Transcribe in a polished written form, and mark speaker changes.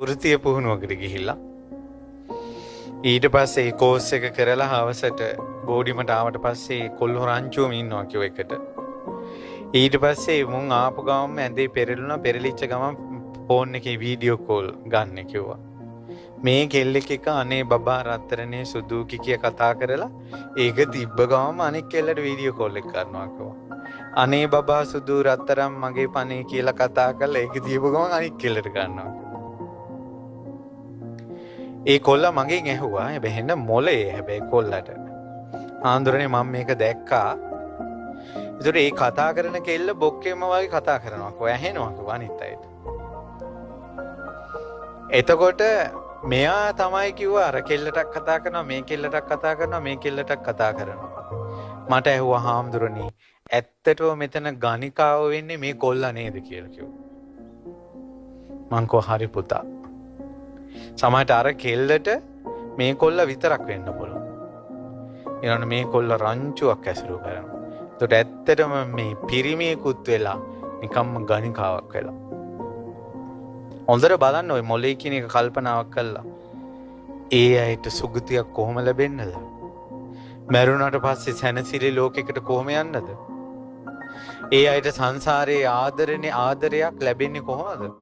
Speaker 1: වෘත්තීය පුහුණුවකට ගිහිල්ලා ඊට පස්සේ ඒ කෝස් එක කරලා හවසට බෝඩිමට ආවට පස්සේ කොල්ලෝ රංචුවම ඉන්නවා කිව්ව එකට. ඊට පස්සේ මුන් ආපු ගමන් ඇඳේ පෙරළුණා. පෙරලිච්ච ගමන් ෆෝන් එකේ වීඩියෝ කෝල් ගන්න කිව්වා. මේ කෙල්ලෙක් එක අනේ බබා රත්තරනේ සුදූකි කිය කතා කරලා ඒක තිබ්බ ගමන් අනෙක් කෙල්ලට වීඩියෝ කෝල් එක කරනවා කිව්වා. අනේ බබා සුදු රත්තරන් මගේ පනේ කියලා කතා කරලා ඒක තියපු ගමන් අනෙක් කෙල්ලට කරනවා. ඒ කොල්ලා මගෙන් ඇහුවා හැබැයි හෙන්න මොලේ හැබැයි කොල්ලට. ආන්දරනේ මම මේක දැක්කා. ඒතර ඒ කතා කරන කෙල්ල බොක්කේම වගේ කතා කරනවා. කොහේ ඇහෙනවා කිව්වා අනිත් අයට. එතකොට මෙයා තමයි කිව්වා අර කෙල්ලටක් කතා කරනවා මේ කෙල්ලටක් කතා කරනවා මේ කෙල්ලටක් කතා කරනවා. මට ඇහුවා හාමුදුරනේ ඇත්තටම මෙතන ගණිකාව වෙන්නේ මේ කොල්ලා නේද කියලා කිව්වා. මං කෝ හරි පුතා. සමහරට අර කෙල්ලට මේ කොල්ලා විතරක් වෙන්න පුළුවන්. ඊළඟ මේ කොල්ලා රංචුවක් ඇසුරු කරනවා. ඒකට ඇත්තටම මේ පිරිමියෙකුත් වෙලා නිකම්ම ගණිකාවක් වෙලා. හොඳට බලන්න ওই මොලේ කියන එක කල්පනාවක් කළා. ඒ අයට සුගතියක් කොහොම ලැබෙන්නද? මරුණාට පස්සේ සැනසීලි ලෝකයකට කොහොම යන්නද? ඒ අයට සංසාරයේ ආදරයක් ලැබෙන්නේ කොහොමද?